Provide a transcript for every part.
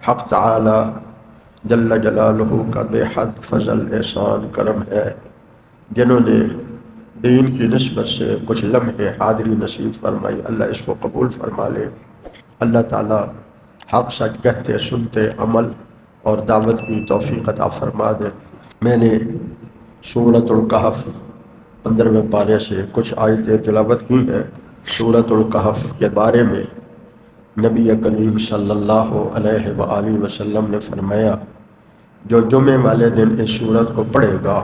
حق تعالی جل جلالہ کا بے حد فضل احسان کرم ہے، جنہوں نے دین کی نسبت سے کچھ لمحے حاضری نصیب فرمائی، اللہ اس کو قبول فرما لے۔ اللہ تعالی حق سچ کہتے سنتے عمل اور دعوت کی توفیق عطا فرما دے۔ میں نے سورۃ الکہف 15ویں پارے سے کچھ آیتیں تلاوت کی ہیں۔ سورۃ الکہف کے بارے میں نبی کریم صلی اللہ علیہ وآلہ وسلم نے فرمایا، جو جمعے والے دن اس سورت کو پڑھے گا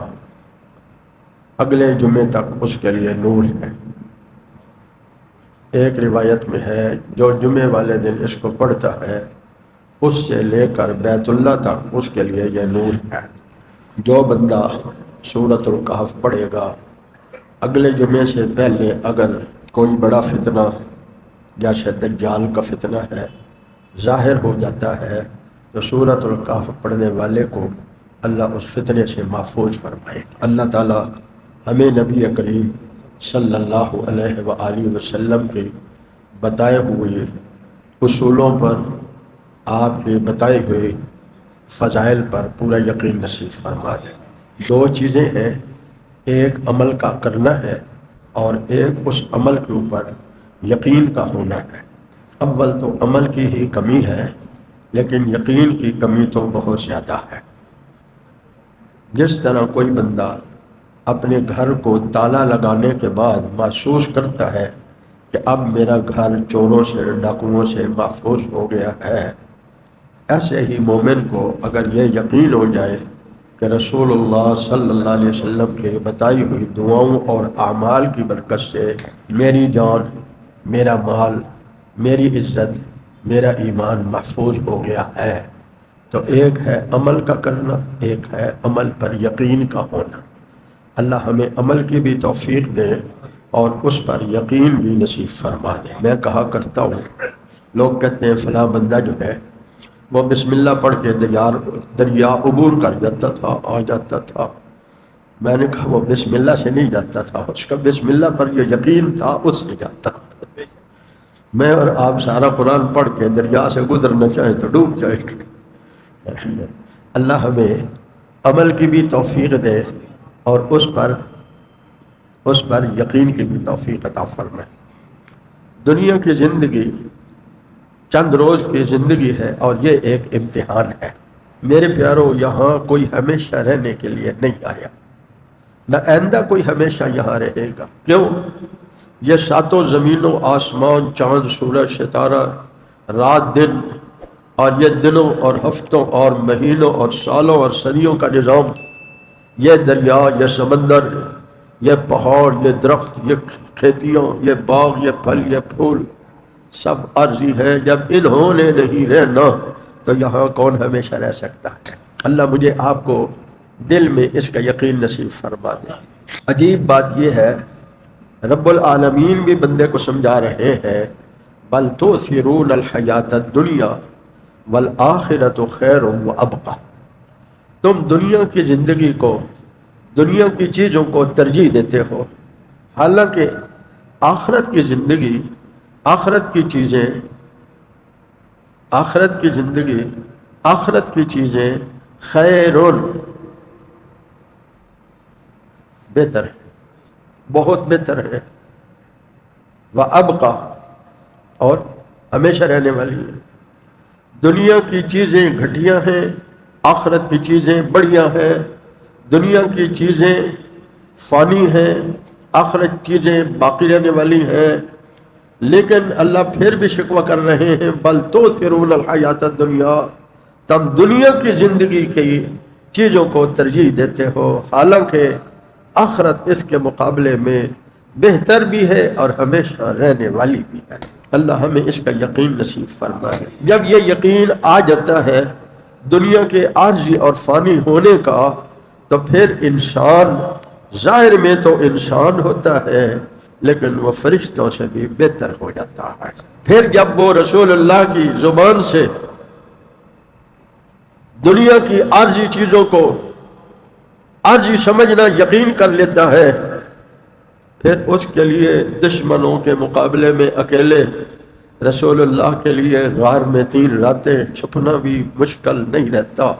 اگلے جمعے تک اس کے لیے نور ہے۔ ایک روایت میں ہے جو جمعے والے دن اس کو پڑھتا ہے اس سے لے کر بیت اللہ تک اس کے لیے یہ نور ہے۔ جو بندہ سورۃ الکہف پڑھے گا اگلے جمعے سے پہلے اگر کوئی بڑا فتنہ جیسے دجال کا فتنہ ہے ظاہر ہو جاتا ہے تو سورۃ الکہف پڑھنے والے کو اللہ اس فتنے سے محفوظ فرمائے۔ اللہ تعالی ہمیں نبی کریم صلی اللہ علیہ وآلہ وسلم کے بتائے ہوئے اصولوں پر، آپ کے بتائے ہوئے فضائل پر پورا یقین نصیب فرما دے۔ دو چیزیں ہیں، ایک عمل کا کرنا ہے اور ایک اس عمل کے اوپر یقین کا ہونا ہے۔ اول تو عمل کی ہی کمی ہے لیکن یقین کی کمی تو بہت زیادہ ہے۔ جس طرح کوئی بندہ اپنے گھر کو تالا لگانے کے بعد محسوس کرتا ہے کہ اب میرا گھر چوروں سے ڈاکوؤں سے محفوظ ہو گیا ہے، ایسے ہی مومن کو اگر یہ یقین ہو جائے کہ رسول اللہ صلی اللہ علیہ وسلم کے بتائی ہوئی دعاؤں اور اعمال کی برکت سے میری جان، میرا مال، میری عزت، میرا ایمان محفوظ ہو گیا ہے، تو ایک ہے عمل کا کرنا، ایک ہے عمل پر یقین کا ہونا۔ اللہ ہمیں عمل کی بھی توفیق دے اور اس پر یقین بھی نصیب فرما دے۔ میں کہا کرتا ہوں، لوگ کہتے ہیں فلاں بندہ جو ہے وہ بسم اللہ پڑھ کے دریا عبور کر جاتا تھا، آ جاتا تھا۔ میں نے کہا وہ بسم اللہ سے نہیں جاتا تھا، اس کا بسم اللہ پر جو یقین تھا اس سے جاتا تھا۔ میں اور آپ سارا قرآن پڑھ کے دریا سے گزرنا چاہیں تو ڈوب جائیں گے۔ اللہ ہمیں عمل کی بھی توفیق دے اور اس پر یقین کی بھی توفیق عطا فرمائے۔ دنیا کی زندگی چند روز کی زندگی ہے اور یہ ایک امتحان ہے۔ میرے پیارو، یہاں کوئی ہمیشہ رہنے کے لیے نہیں آیا، نہ آئندہ کوئی ہمیشہ یہاں رہے گا۔ کیوں؟ یہ ساتوں زمینوں، آسمان، چاند، سورج، ستارہ، رات دن، اور یہ دنوں اور ہفتوں اور مہینوں اور سالوں اور صدیوں کا نظام، یہ دریا، یہ سمندر، یہ پہاڑ، یہ درخت، یہ کھیتیاں، یہ باغ، یہ پھل، یہ پھول، سب عارضی ہے۔ جب انہوں نے نہیں رہنا تو یہاں کون ہمیشہ رہ سکتا ہے؟ اللہ مجھے آپ کو دل میں اس کا یقین نصیب فرما دے۔ عجیب بات یہ ہے، رب العالمین بھی بندے کو سمجھا رہے ہیں، بل تؤثرون الحیات الدنیا والآخرۃ خیر وابقی۔ تم دنیا کی زندگی کو، دنیا کی چیزوں کو ترجیح دیتے ہو، حالانکہ آخرت کی زندگی، آخرت کی چیزیں، آخرت کی زندگی، آخرت کی چیزیں خیرون، بہتر ہے، بہت بہتر ہے، وابقی، اور ہمیشہ رہنے والی ہے۔ دنیا کی چیزیں گھٹیا ہیں، آخرت کی چیزیں بڑھیا ہیں۔ دنیا کی چیزیں فانی ہیں، آخرت کی چیزیں باقی رہنے والی ہیں، لیکن اللہ پھر بھی شکوہ کر رہے ہیں، بل تؤثرون الحیات الدنیا، تم دنیا کی زندگی کی چیزوں کو ترجیح دیتے ہو، حالانکہ آخرت اس کے مقابلے میں بہتر بھی ہے اور ہمیشہ رہنے والی بھی ہے۔ اللہ ہمیں اس کا یقین نصیب فرمائے۔ جب یہ یقین آ جاتا ہے دنیا کے عارضی اور فانی ہونے کا، تو پھر انسان ظاہر میں تو انسان ہوتا ہے لیکن وہ فرشتوں سے بھی بہتر ہو جاتا ہے۔ پھر جب وہ رسول اللہ کی زبان سے دنیا کی عارضی چیزوں کو عارضی سمجھنا یقین کر لیتا ہے، پھر اس کے لیے دشمنوں کے مقابلے میں اکیلے رسول اللہ کے لیے غار میں 3 راتیں چھپنا بھی مشکل نہیں رہتا.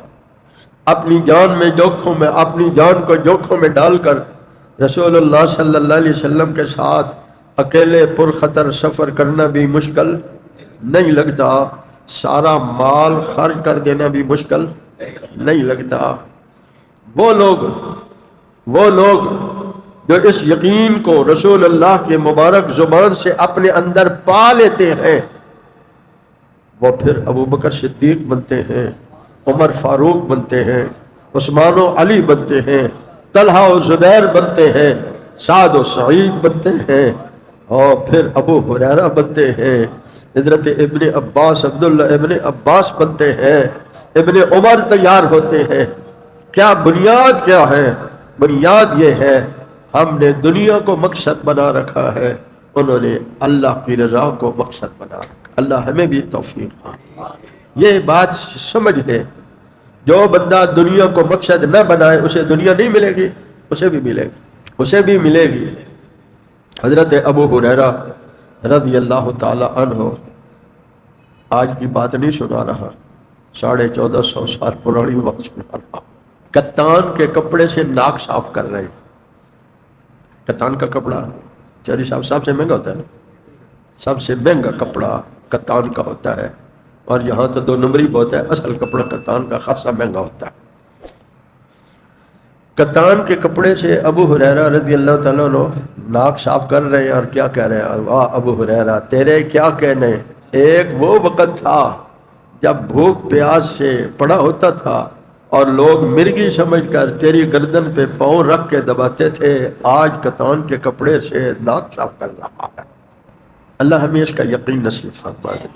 اپنی جان میں جوکھوں میں اپنی جان کو جوکھوں میں ڈال کر رسول اللہ صلی اللہ علیہ وسلم کے ساتھ اکیلے پرخطر سفر کرنا بھی مشکل نہیں لگتا. سارا مال خرچ کر دینا بھی مشکل نہیں لگتا. وہ لوگ جو اس یقین کو رسول اللہ کے مبارک زبان سے اپنے اندر پا لیتے ہیں وہ پھر ابو بکر صدیق بنتے ہیں، عمر فاروق بنتے ہیں، عثمان و علی بنتے ہیں، طلحہ و زبیر بنتے ہیں، سعد و سعید بنتے ہیں، اور پھر ابو ہریرہ بنتے ہیں، حضرت ابن عباس عبداللہ ابن عباس بنتے ہیں، ابن عمر تیار ہوتے ہیں. کیا بنیاد کیا ہے؟ بنیاد یہ ہے ہم نے دنیا کو مقصد بنا رکھا ہے، انہوں نے اللہ کی رضا کو مقصد بنا رکھا. اللہ ہمیں بھی توفیق دے. یہ بات سمجھ لے، جو بندہ دنیا کو مقصد نہ بنائے اسے دنیا نہیں ملے گی، اسے بھی ملے گی. حضرت ابو ہریرہ رضی اللہ تعالی عنہ، آج کی بات نہیں سنا رہا، 1450 سال پرانی بات سنا رہا. کتان کے کپڑے سے ناک صاف کر رہے ہیں. کتان کا کپڑا چوری صاحب سب سے مہنگا ہوتا ہے نا، سب سے مہنگا کپڑا کتان کا ہوتا ہے، اور یہاں تو 2 نمبری بہت ہے، اصل کپڑا کتان کا خاصا مہنگا ہوتا ہے. کتان کے کپڑے سے ابو ہریرہ رضی اللہ تعالیٰ عنہ ناک صاف کر رہے ہیں، اور کیا کہہ رہے ہیں؟ واہ ابو ہریرہ تیرے کیا کہنے، ایک وہ وقت تھا جب بھوک پیاس سے پڑا ہوتا تھا اور لوگ مرغی سمجھ کر تیری گردن پہ پاؤں رکھ کے دباتے تھے، آج کتان کے کپڑے سے ناک صاف کر رہا ہے. اللہ ہمیں اس کا یقین نصیب فرما دے.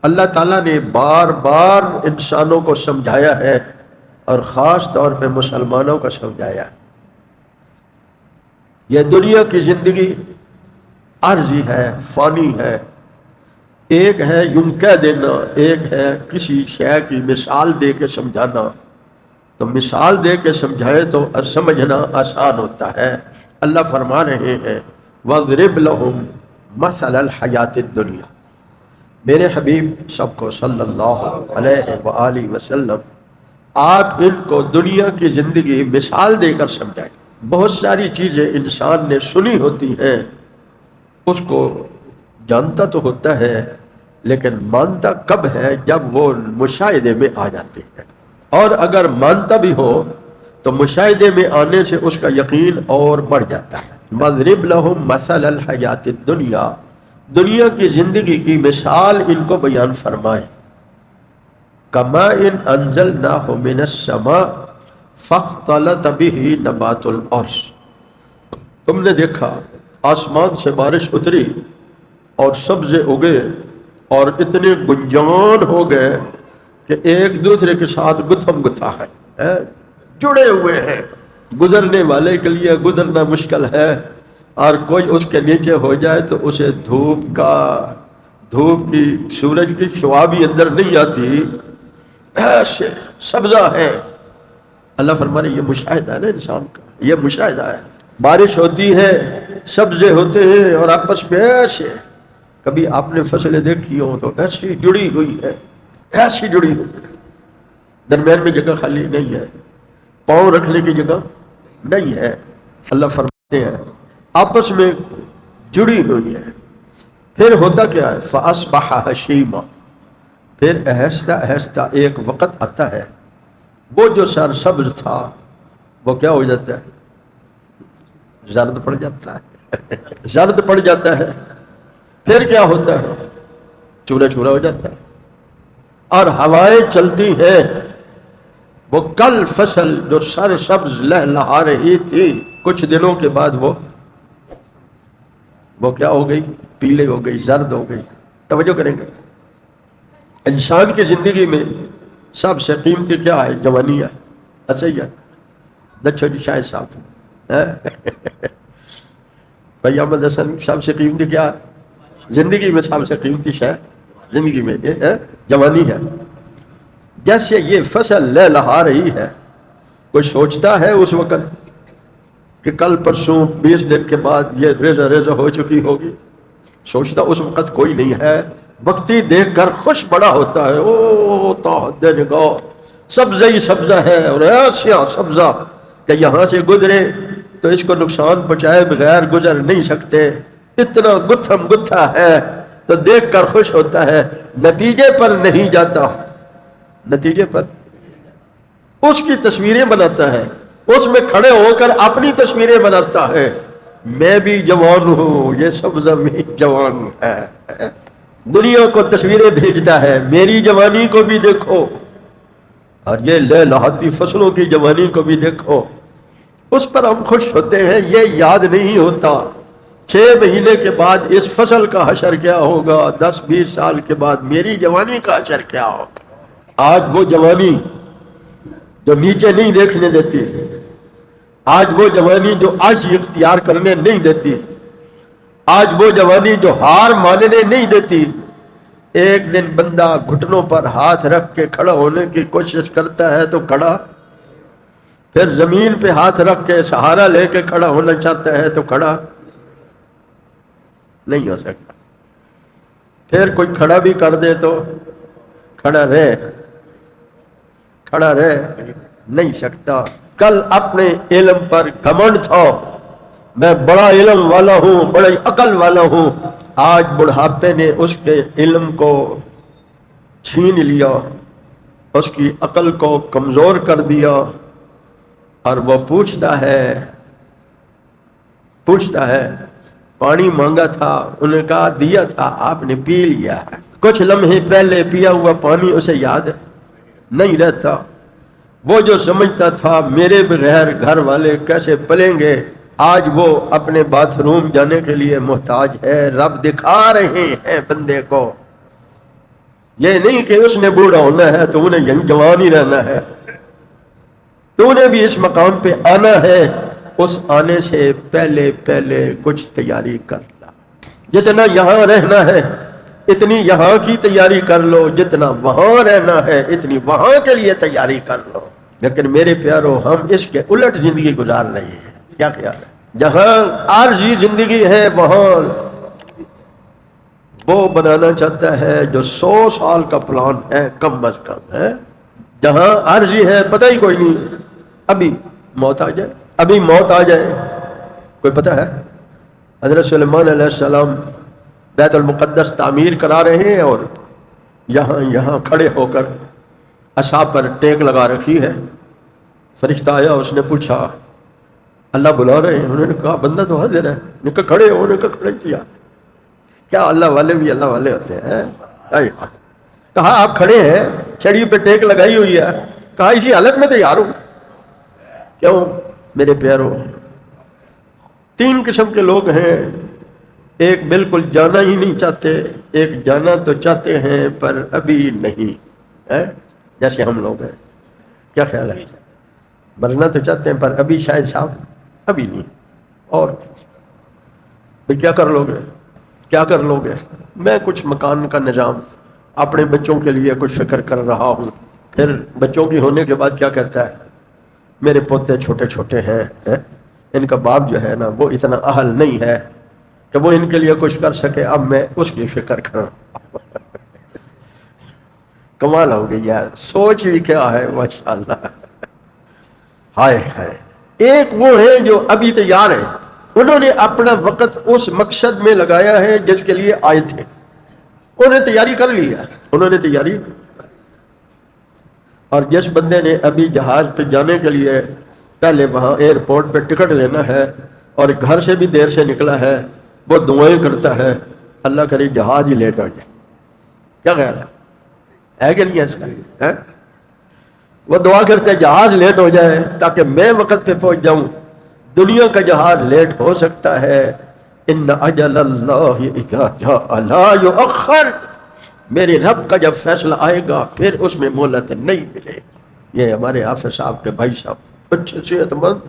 اللہ تعالیٰ نے بار بار انسانوں کو سمجھایا ہے، اور خاص طور پہ مسلمانوں کو سمجھایا ہے. یہ دنیا کی زندگی عارضی ہے، فانی ہے. ایک ہے یوں کہہ دینا، ایک ہے کسی شے کی مثال دے کے سمجھانا. تو مثال دے کے سمجھائے تو سمجھنا آسان ہوتا ہے. اللہ فرما رہے ہیں وَاضْرِبْ لَهُمْ مَثَلَ الْحَيَاةِ الدُّنْيَا. میرے حبیب سب کو صلی اللہ علیہ وآلہ وسلم آپ ان کو دنیا کی زندگی مثال دے کر سمجھائیں. بہت ساری چیزیں انسان نے سنی ہوتی ہیں، اس کو جانتا تو ہوتا ہے لیکن مانتا کب ہے؟ جب وہ مشاہدے میں آ جاتے ہیں. اور اگر مانتا بھی ہو تو مشاہدے میں آنے سے اس کا یقین اور بڑھ جاتا ہے. وَاضْرِبْ لَهُمْ مَثَلَ الْحَيَاةِ الدُّنْيَا. دنیا کی زندگی کی مثال ان کو بیان فرمائے. كَمَاءٍ أَنزَلْنَاهُ مِنَ السَّمَاءِ فَاخْتَلَطَ بِهِ نَبَاتُ الْأَرْضِ. تم نے دیکھا آسمان سے بارش اتری اور سبزے اگے اور اتنے گنجان ہو گئے کہ ایک دوسرے کے ساتھ گتھم گتھا ہے، جڑے ہوئے ہیں. گزرنے والے کے لیے گزرنا مشکل ہے، اور کوئی اس کے نیچے ہو جائے تو اسے دھوپ کی سورج کی شعاع بھی اندر نہیں آتی، ایسے سبزہ ہے. اللہ فرما رہے یہ مشاہدہ ہے نا انسان کا، یہ مشاہدہ ہے. بارش ہوتی ہے، سبزے ہوتے ہیں، اور آپس میں ایسے کبھی آپ نے فصلیں دیکھی ہو تو ایسی جڑی ہوئی ہے، ایسی جڑی ہوئی ہے، درمیان میں جگہ خالی نہیں ہے، پاؤں رکھنے کی جگہ نہیں ہے. اللہ فرماتے ہیں آپس میں جڑی ہوئی ہے. پھر ہوتا کیا ہے؟ فَأَصْبَحَ حَشِيمًا. پھر آہستہ آہستہ ایک وقت آتا ہے وہ جو سرسبز تھا وہ کیا ہو جاتا ہے؟ زرد پڑ جاتا ہے. زرد پڑ جاتا ہے. پھر کیا ہوتا ہے؟ چورا چورا ہو جاتا ہے. اور ہوائیں چلتی ہیں، وہ کل فصل جو سرسبز لہلہا رہی تھی کچھ دنوں کے بعد وہ کیا ہو گئی؟ پیلے ہو گئی، زرد ہو گئی. توجہ کریں گے. انسان کی زندگی میں سب سے قیمتی کیا ہے؟ جوانی ہے. اچھا ہی ہے. دچھو جی شاہد صاحب بھائی احمد حسن، سب سے قیمتی کیا ہے زندگی میں؟ سب سے قیمتی شے زندگی میں جوانی ہے. جیسے یہ فصل لہلہا رہی ہے، کوئی سوچتا ہے اس وقت کہ کل پرسوں 20 دن کے بعد یہ ریزہ ریزہ ہو چکی ہوگی؟ سوچتا اس وقت کوئی نہیں ہے. وقتی دیکھ کر خوش بڑا ہوتا ہے، او تحد نگاہ سبزہ ہی سبزہ ہے، اور ایسا سبزہ کہ یہاں سے گزرے تو اس کو نقصان پہنچائے بغیر گزر نہیں سکتے، اتنا گتھم گتھا ہے، تو دیکھ کر خوش ہوتا ہے، نتیجے پر نہیں جاتا، نتیجے پر اس کی تصویریں بناتا ہے، اس میں کھڑے ہو کر اپنی تصویریں بناتا ہے، میں بھی جوان ہوں، یہ سبزہ بھی جوان ہے، دنیا کو تصویریں بھیجتا ہے، میری جوانی کو بھی دیکھو اور یہ لہلاتی فصلوں کی جوانی کو بھی دیکھو، اس پر ہم خوش ہوتے ہیں، یہ یاد نہیں ہوتا 6 مہینے کے بعد اس فصل کا حشر کیا ہوگا، 10-20 سال کے بعد میری جوانی کا حشر کیا ہوگا۔ آج وہ جوانی جو نیچے نہیں دیکھنے دیتی، آج وہ جوانی جو عاجزی اختیار کرنے نہیں دیتی، آج وہ جوانی جو ہار ماننے نہیں دیتی، ایک دن بندہ گھٹنوں پر ہاتھ رکھ کے کھڑا ہونے کی کوشش کرتا ہے تو کھڑا، پھر زمین پہ ہاتھ رکھ کے سہارا لے کے کھڑا ہونا چاہتا ہے تو کھڑا نہیں ہو سکتا، پھر کوئی کھڑا بھی کر دے تو کھڑا رہ نہیں سکتا۔ کل اپنے علم پر گھمنڈ تھا، میں بڑا علم والا ہوں، بڑی عقل والا ہوں، آج بڑھاپے نے اس کے علم کو چھین لیا، اس کی عقل کو کمزور کر دیا، اور وہ پوچھتا ہے پانی مانگا تھا، انہوں نے کہا دیا تھا، آپ نے پی لیا ہے، کچھ لمحے پہلے پیا ہوا پانی اسے یاد نہیں رہتا، وہ جو سمجھتا تھا میرے بغیر گھر والے کیسے پلیں گے، آج وہ اپنے باتھ روم جانے کے لیے محتاج ہے۔ رب دکھا رہے ہیں بندے کو، یہ نہیں کہ اس نے بوڑھا ہونا ہے تو انہیں یہیں جوان ہی رہنا ہے، تو انہیں بھی اس مقام پہ آنا ہے، اس آنے سے پہلے کچھ تیاری کر لا، جتنا یہاں رہنا ہے اتنی یہاں کی تیاری کر لو، جتنا وہاں رہنا ہے اتنی وہاں کے لیے تیاری کر لو۔ لیکن میرے پیارو، ہم اس کے الٹ زندگی گزار رہے ہیں، کیا خیال ہے؟ جہاں عارضی زندگی ہے وہاں وہ بنانا چاہتا ہے جو 100 سال کا پلان ہے کم از کم ہے، جہاں عارضی ہے پتہ ہی کوئی نہیں، ابھی موت آ جائے، کوئی پتہ ہے؟ حضرت سلیمان علیہ السلام بیت المقدس تعمیر کرا رہے ہیں اور یہاں کھڑے ہو کر عصا پر ٹیک لگا رکھی ہے، فرشتہ آیا، اس نے پوچھا اللہ بلا رہے ہیں، انہوں نے کہا بندہ تو حاضر ہے، انہوں نے کہا کھڑے ہو، انہوں نے کہا کھڑے کیا، کیا اللہ والے بھی اللہ والے ہوتے ہیں؟ کہا آپ کھڑے ہیں، چھڑی پہ ٹیک لگائی ہوئی ہے، کہا اسی حالت میں تیار ہوں۔ کیوں میرے پیارو؟ 3 قسم کے لوگ ہیں، ایک بالکل جانا ہی نہیں چاہتے، ایک جانا تو چاہتے ہیں پر ابھی نہیں ہے، جیسے ہم لوگ ہیں، کیا خیال ہے؟ مرنا تو چاہتے ہیں پر ابھی شاید صاحب ابھی نہیں، اور کیا کر لو گے؟ میں کچھ مکان کا نظام اپنے بچوں کے لیے کچھ فکر کر رہا ہوں، پھر بچوں کی ہونے کے بعد کیا کہتا ہے، میرے پوتے چھوٹے چھوٹے ہیں، ان کا باپ جو ہے نا وہ اتنا اہل نہیں ہے کہ وہ ان کے لیے کچھ کر سکے، اب میں اس کی فکر کروں۔ کمال ہو گئی یار، سوچ ہی کیا ہے، ماشاءاللہ، ہائے ہائے۔ ایک وہ ہیں جو ابھی تیار ہیں، انہوں نے اپنا وقت اس مقصد میں لگایا ہے جس کے لیے آئے تھے، انہوں نے تیاری کر لی ہے، اور جس بندے نے ابھی جہاز پہ جانے کے لیے پہلے وہاں ایئرپورٹ پہ ٹکٹ لینا ہے اور گھر سے بھی دیر سے نکلا ہے، وہ دعائیں کرتا ہے اللہ کرے جہاز ہی لیٹ ہو جائے، کیا خیال ہے کہ نہیں ایسا؟ وہ دعا کرتے ہیں جہاز لیٹ ہو جائے تاکہ میں وقت پہ پہنچ جاؤں۔ دنیا کا جہاز لیٹ ہو سکتا ہے، ان اجل اللہ اذا جاء لا یؤخر، میرے رب کا جب فیصلہ آئے گا پھر اس میں مہلت نہیں ملے گی۔ یہ ہمارے حافظ صاحب کے بھائی صاحب اچھے صحت مند،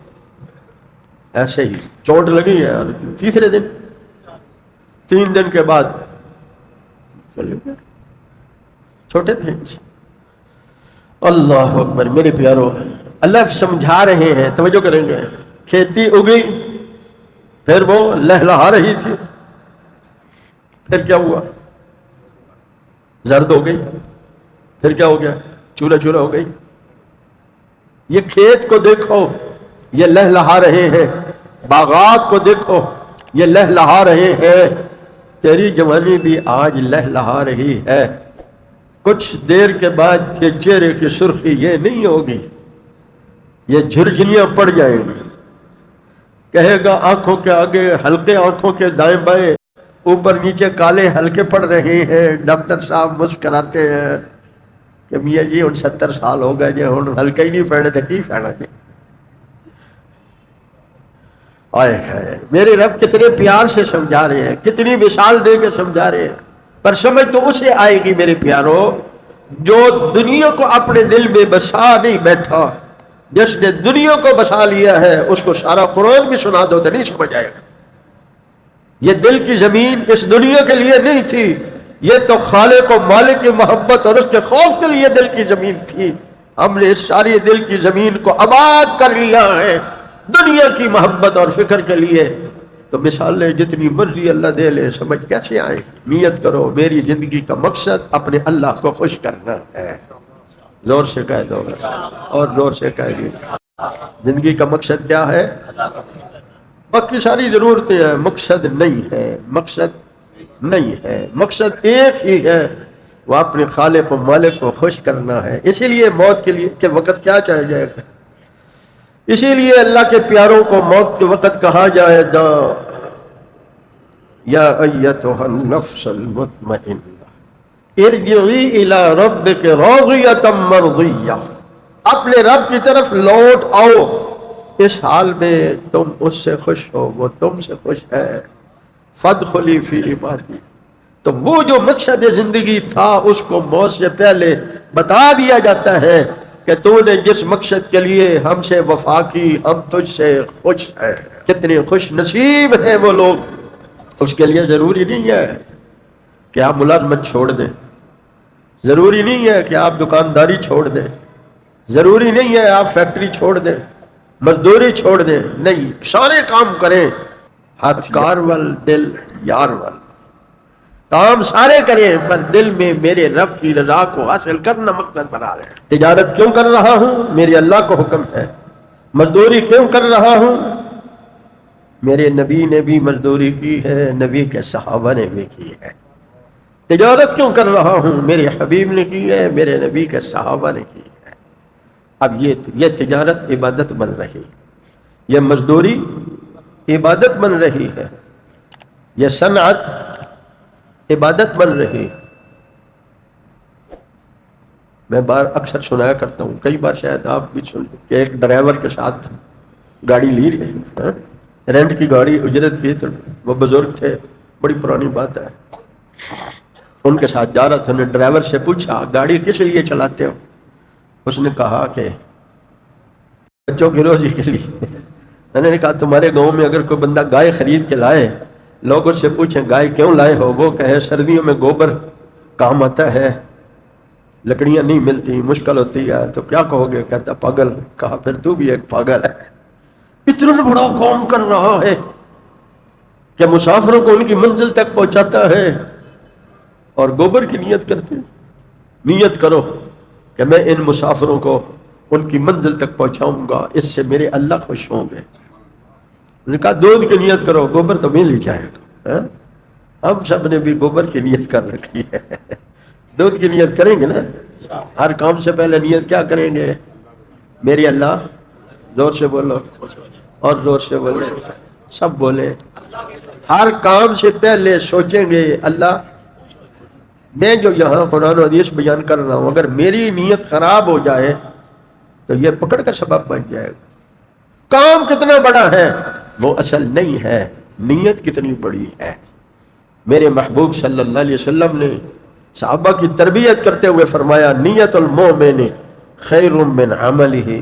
ایسے ہی چوٹ لگی ہے، تیسرے دن 3 دن کے بعد چھوٹے تھے۔ اللہ اکبر میرے پیارو، اللہ سمجھا رہے ہیں، توجہ کریں گے۔ کھیتی اگئی، پھر وہ لہلہا رہی تھی، پھر کیا ہوا؟ زرد ہو گئی، پھر کیا ہو گیا؟ چورا چورا ہو گئی۔ یہ کھیت کو دیکھو، یہ لہلہا رہے ہیں، باغات کو دیکھو، یہ لہلہا رہے ہیں۔ تیری جوانی بھی آج لہلہا رہی ہے، کچھ دیر کے بعد یہ چہرے کی سرخی یہ نہیں ہوگی، یہ جھرجھریاں پڑ جائیں گی۔ کہے گا آنکھوں کے آگے ہلکے، آنکھوں کے دائیں بائیں اوپر نیچے کالے ہلکے پڑ رہے ہیں۔ ڈاکٹر صاحب مسکراتے ہیں کہ میاں جی ہن 70 سال ہو گئے جی، ہن ہلکے ہی نہیں پڑنے تھے، کی پڑنا جی؟ آئے ہے میرے رب کتنے پیار سے سمجھا رہے ہیں، کتنی مثال دے کے سمجھا رہے ہیں، پر سمجھ تو اسے آئے گی میرے پیارو جو دنیا کو اپنے دل میں بسا نہیں بیٹھا۔ جس نے دنیا کو بسا لیا ہے اس کو سارا قرآن بھی سنا دو تو نہیں سمجھ آئے گا۔ یہ دل کی زمین اس دنیا کے لیے نہیں تھی، یہ تو خالق و مالک کی محبت اور اس کے خوف کے لیے دل کی زمین تھی۔ ہم نے اس ساری دل کی زمین کو آباد کر لیا ہے دنیا کی محبت اور فکر کے لیے، تو مثالیں جتنی مرضی اللہ دے لے سمجھ کیسے آئے؟ نیت کرو میری زندگی کا مقصد اپنے اللہ کو خوش کرنا ہے۔ زور سے کہہ دو اور زور سے کہہ دو، زندگی کا مقصد کیا ہے؟ باقی ساری ضرورتیں ہیں، مقصد نہیں ہے، مقصد نہیں ہے، مقصد ایک ہی ہے، وہ اپنے خالق و مالک کو خوش کرنا ہے۔ اسی لیے موت کے لیے کے وقت کیا چاہے جائے گا، اسی لیے اللہ کے پیاروں کو موت کے وقت کہا جائے گا یا ایتھا النفس المطمئنہ ارجعی الی ربک راضیۃ مرضیہ، اپنے رب کی طرف لوٹ آؤ اس حال میں تم اس سے خوش ہو، وہ تم سے خوش ہے۔ فادخلی فی عبادی، تو وہ جو مقصد زندگی تھا اس کو موت سے پہلے بتا دیا جاتا ہے کہ تو نے جس مقصد کے لیے ہم سے وفا کی ہم تجھ سے خوش ہیں۔ کتنے خوش نصیب ہیں وہ لوگ۔ اس کے لیے ضروری نہیں ہے کہ آپ ملازمت چھوڑ دیں، ضروری نہیں ہے کہ آپ دکانداری چھوڑ دیں، ضروری نہیں ہے آپ فیکٹری چھوڑ دیں، مزدوری چھوڑ دیں، نہیں، سارے کام کریں، ہاتھ کار ول دل یار ول، کام سارے کریں پر دل میں میرے رب کی رضا کو حاصل کرنا مقصد بنا رہے ہیں۔ تجارت کیوں کر رہا ہوں؟ میرے اللہ کو حکم ہے۔ مزدوری کیوں کر رہا ہوں؟ میرے نبی نے بھی مزدوری کی ہے، نبی کے صحابہ نے بھی کی ہے۔ تجارت کیوں کر رہا ہوں؟ میرے حبیب نے کی ہے، میرے نبی کے صحابہ نے کی ہے۔ اب یہ تجارت عبادت بن رہی، یہ مزدوری عبادت بن رہی ہے، یہ صنعت عبادت بن رہی۔ میں اکثر سنایا کرتا ہوں، کئی بار شاید آپ بھی سن کہ ایک ڈرائیور کے ساتھ گاڑی لی رہی، رینٹ کی گاڑی اجرت کی، تو وہ بزرگ تھے، بڑی پرانی بات ہے، ان کے ساتھ جا رہا تھا، نے ڈرائیور سے پوچھا گاڑی کس لیے چلاتے ہو؟ اس نے کہا کہ بچوں کی روزی کے لیے۔ میں نے کہا تمہارے گاؤں میں اگر کوئی بندہ گائے خرید کے لائے، لوگ اس سے پوچھیں گائے کیوں لائے ہو، وہ کہے سردیوں میں گوبر کام آتا ہے، لکڑیاں نہیں ملتی، مشکل ہوتی ہے، تو کیا کہو گے؟ کہتا پاگل۔ کہا پھر تو بھی ایک پاگل ہے، اتنا بڑا کام کر رہا ہے کہ مسافروں کو ان کی منزل تک پہنچاتا ہے اور گوبر کی نیت کرتے۔ نیت کرو کہ میں ان مسافروں کو ان کی منزل تک پہنچاؤں گا، اس سے میرے اللہ خوش ہوں گے۔ انہوں نے کہا دودھ کی نیت کرو، گوبر تو مل ہی جائے گا۔ ہم سب نے بھی گوبر کی نیت کر رکھی ہے، دودھ کی نیت کریں گے نا، ہر کام سے پہلے نیت کیا کریں گے؟ میری اللہ، زور سے بولو اور زور سے بولے، سب بولے، ہر کام سے پہلے سوچیں گے اللہ میں جو یہاں قرآن و حدیث بیان کر رہا ہوں اگر میری نیت خراب ہو جائے تو یہ پکڑ کا سبب بن جائے گا۔ کام کتنا بڑا ہے وہ اصل نہیں ہے، نیت کتنی بڑی ہے۔ میرے محبوب صلی اللہ علیہ وسلم نے صحابہ کی تربیت کرتے ہوئے فرمایا نیت المومن خیر من عملہ،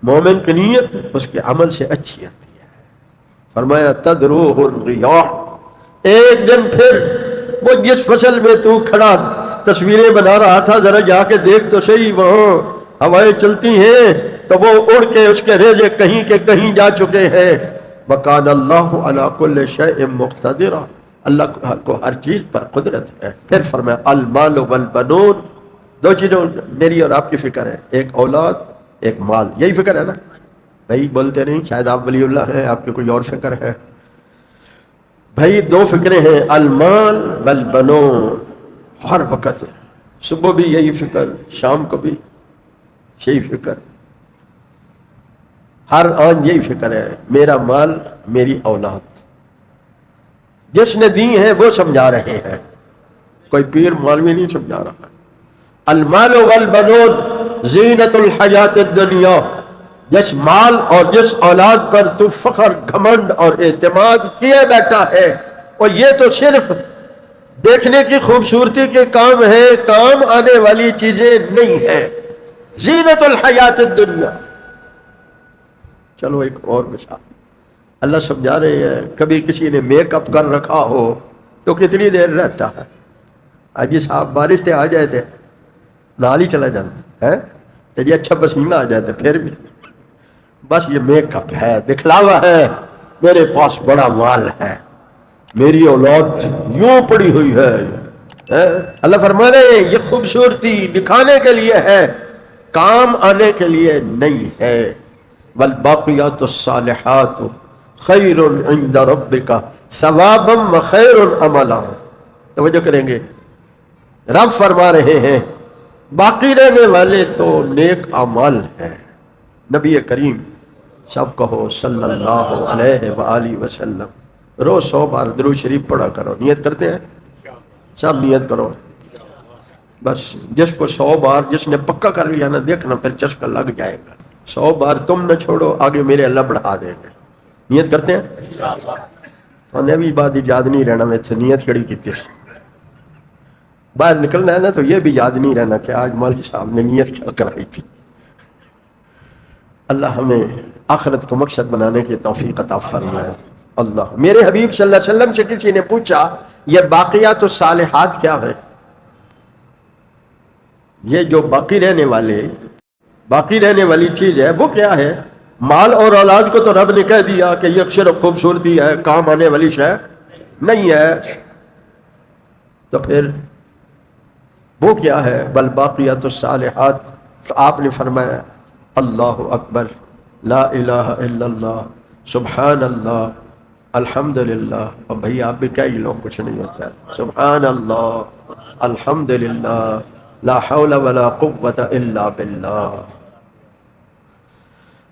مومن کی نیت اس کے عمل سے اچھی ہوتی ہے۔ فرمایا تدروہ الریاح، ایک دن پھر وہ جس فصل میں تو کھڑا تصویریں بنا رہا تھا ذرا جا کے دیکھ تو صحیح، وہاں ہوائیں چلتی ہیں تو وہ اڑ کے اس کے ریزے کہیں کے کہیں جا چکے ہیں۔ وَقَانَ اللَّهُ عَلَىٰ كُلِّ شَيْءٍ مُقْتَدِرًا، اللہ کو ہر چیز پر قدرت ہے. پھر فرمایا المال والبنون، دو چیزوں میری اور آپ کی فکر ہے، ایک اولاد ایک مال، یہی فکر ہے نا بھائی؟ بولتے نہیں، شاید آپ ولی اللہ ہیں، آپ کی کوئی اور فکر ہے. بھائی دو فکریں ہیں، المال والبنون، ہر وقت صبح بھی یہی فکر، شام کو بھی یہی فکر، ہر آن یہی فکر ہے، میرا مال میری اولاد. جس نے دی ہیں وہ سمجھا رہے ہیں، کوئی پیر مولوی نہیں سمجھا رہا. المال والبنون زینت الحیات الدنیا، جس مال اور جس اولاد پر تو فخر گھمنڈ اور اعتماد کیے بیٹھا ہے، اور یہ تو صرف دیکھنے کی خوبصورتی کے کام ہے، کام آنے والی چیزیں نہیں ہیں. زینت الحیات الدنیا. چلو ایک اور مثال اللہ سمجھا رہے ہیں، کبھی کسی نے میک اپ کر رکھا ہو تو کتنی دیر رہتا ہے؟ آج صاحب بارش سے آ جائے تھے نال ہی چلا جاتا ہے، تو یہ اچھا پسینہ آ جاتا ہے، پھر بھی بس یہ میک اپ ہے، دکھلاوا ہے، میرے پاس بڑا مال ہے، میری اولاد یوں پڑی ہوئی ہے. اللہ فرما رہے ہیں یہ خوبصورتی دکھانے کے لیے ہے، کام آنے کے لیے نہیں ہے. والباقیات الصالحات خیر عند ربک ثوابا وخیر عملا. توجہ کریں گے، رب فرما رہے ہیں باقی رہنے والے تو نیک اعمال ہیں. نبی کریم سب کہو صلی اللہ علیہ وآلہ وسلم روز 100 بار درود شریف پڑھا کرو. نیت کرتے ہیں؟ سب نیت کرو. بس جس کو 100 بار جس نے پکا کر لیا نا، دیکھنا پھر چسکا لگ جائے گا. 100 بار تم نہ چھوڑو، آگے میرے اللہ بڑھا دے گا. نیت کرتے ہیں؟ انہیں بھی بات یاد نہیں رہنا میں تھے نیت کڑی کی تھی، باہر نکلنا ہے نا تو یہ بھی یاد نہیں رہنا کہ آج مولوی صاحب نے نیت کیا کرائی تھی. اللہ ہمیں آخرت کو مقصد بنانے کی توفیق عطا فرمائے. اللہ. میرے حبیب صلی اللہ علیہ وسلم سے کسی نے پوچھا یہ باقیات الصالحات کیا ہے؟ یہ جو باقی رہنے والی چیز ہے وہ کیا ہے؟ مال اور اولاد کو تو رب نے کہہ دیا کہ یہ صرف خوبصورتی ہے، کام آنے والی شے نہیں ہے. تو پھر وہ کیا ہے؟ بل باقیات الصالحات. تو آپ نے فرمایا اللہ اکبر، لا الہ الا اللہ، سبحان اللہ، الحمدللہ. اور بھئی آپ بھی کیا ہی لوگ کچھ نہیں ہوتا ہے، سبحان اللہ، الحمدللہ، لا حول ولا قوة الا باللہ.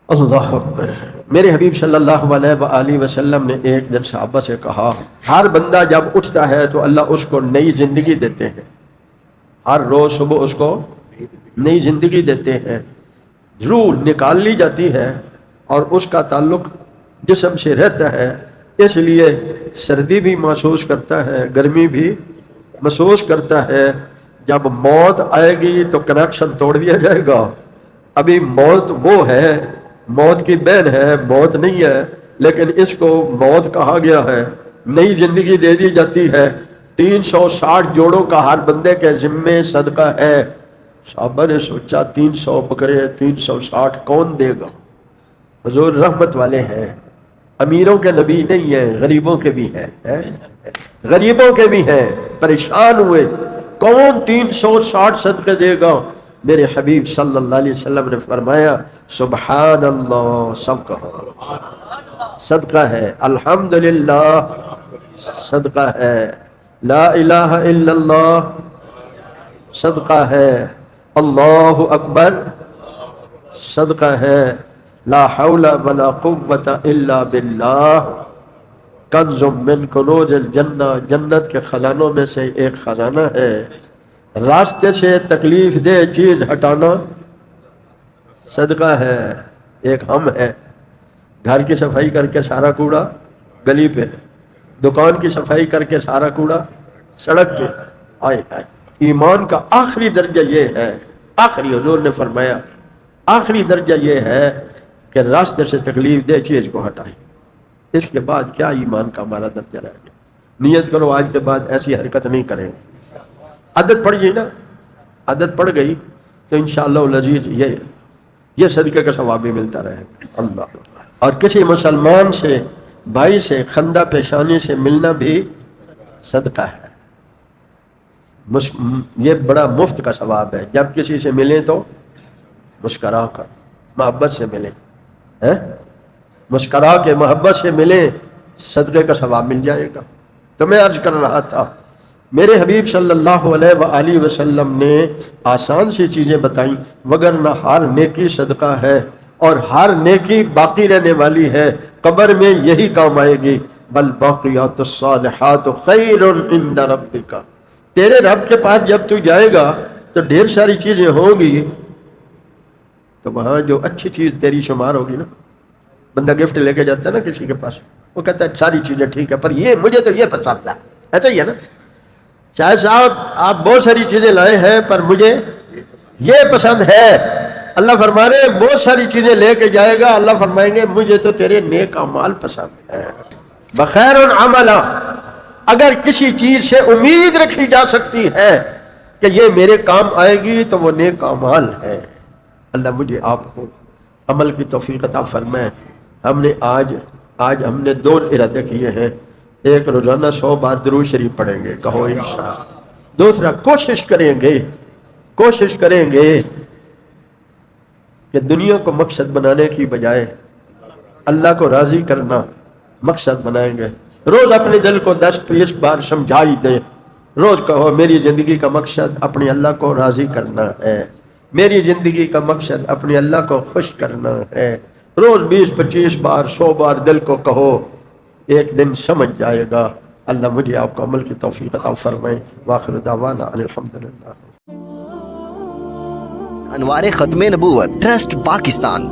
اللہ اکبر. میرے حبیب صلی اللہ علیہ وآلہ وسلم نے ایک دن صحابہ سے کہا ہر بندہ جب اٹھتا ہے تو اللہ اس کو نئی زندگی دیتے ہیں، ہر روز صبح اس کو نئی زندگی دیتے ہیں، روح نکال لی جاتی ہے اور اس کا تعلق جسم سے رہتا ہے، اس لیے سردی بھی محسوس کرتا ہے، گرمی بھی محسوس کرتا ہے. جب موت آئے گی تو کنیکشن توڑ دیا جائے گا. ابھی موت وہ ہے، موت کی بہن ہے، موت نہیں ہے، لیکن اس کو موت کہا گیا ہے. نئی زندگی دے دی جاتی ہے. 360 جوڑوں کا ہر بندے کے ذمے صدقہ ہے. صحابہ نے سوچا 300 بکرے 360 کون دے گا؟ حضور رحمت والے ہیں، امیروں کے نبی نہیں ہیں، غریبوں کے بھی ہیں، غریبوں کے بھی ہیں. پریشان ہوئے کون 360 صدقے دے گا؟ میرے حبیب صلی اللہ علیہ وسلم نے فرمایا سبحان اللہ، سب کہو صدقہ ہے، الحمدللہ صدقہ ہے، لا الہ الا اللہ صدقہ ہے، اللہ اکبر صدقہ ہے، لا حول ولا قوة الا باللہ کنز من کنوز الجنہ. جنت کے خزانوں میں سے ایک خزانہ ہے. راستے سے تکلیف دہ چیز ہٹانا صدقہ ہے. ایک ہم ہے، گھر کی صفائی کر کے سارا کوڑا گلی پہ، دکان کی صفائی کر کے سارا کوڑا سڑک پہ. آئے آئے ایمان کا آخری درجہ یہ ہے، آخری حضور نے فرمایا آخری درجہ یہ ہے کہ راستے سے تکلیف دہ چیز کو ہٹائیں. اس کے بعد کیا ایمان کا ہمارا درجہ رہ گیا؟ نیت کرو آج کے بعد ایسی حرکت نہیں کریں. عادت پڑ گئی نا، عادت پڑ گئی تو انشاءاللہ العزیز یہ صدقے کا ثواب بھی ملتا رہے گا. اللہ. اور کسی مسلمان سے، بھائی سے، خندہ پیشانی سے ملنا بھی صدقہ ہے، یہ بڑا مفت کا ثواب ہے. جب کسی سے ملیں تو مسکرا کر محبت سے ملیں، مسکرا کے محبت سے ملیں، صدقے کا ثواب مل جائے گا. تو میں عرض کر رہا تھا میرے حبیب صلی اللہ علیہ وآلہ وسلم نے آسان سی چیزیں بتائیں، وگرنہ ہر نیکی صدقہ ہے اور ہر نیکی باقی رہنے والی ہے، قبر میں یہی کام آئے گی. بل باقیات الصالحات خیر عند ربک، تیرے رب کے پاس جب تو جائے گا تو ڈھیر ساری چیزیں ہوں گی، تو وہاں جو اچھی چیز تیری شمار ہوگی نا. بندہ گفٹ لے کے جاتا ہے نا کسی کے پاس، وہ کہتا ہے ساری چیزیں ٹھیک ہے پر یہ مجھے تو یہ پسند ہے، ایسا ہی ہے نا. شاید صاحب آپ بہت ساری چیزیں لائے ہیں پر مجھے یہ پسند ہے. اللہ فرما رہے ہیں بہت ساری چیزیں لے کے جائے گا، اللہ فرمائیں گے مجھے تو تیرے نیک اعمال پسند ہے. بخیر عملا، اگر کسی چیز سے امید رکھی جا سکتی ہے کہ یہ میرے کام آئے گی تو وہ نیک اعمال ہے. اللہ مجھے آپ کو عمل کی توفیق عطا فرمائے. ہم نے آج ہم نے 2 ارادے کیے ہیں. ایک روزانہ 100 بار درود شریف پڑھیں گے، کہو انشاءاللہ. دوسرا کوشش کریں گے کہ دنیا کو مقصد بنانے کی بجائے اللہ کو راضی کرنا مقصد بنائیں گے. روز اپنے دل کو 10-20 بار سمجھائی دیں. روز کہو میری زندگی کا مقصد اپنے اللہ کو راضی کرنا ہے، میری زندگی کا مقصد اپنے اللہ کو خوش کرنا ہے. روز 20-25 بار 100 بار دل کو کہو، ایک دن سمجھ جائے گا. اللہ مجھے آپ کو عمل کی توفیق عطا فرمائے. وآخر دعوانا ان الحمدللہ. انوار ختم نبوت ٹرسٹ پاکستان.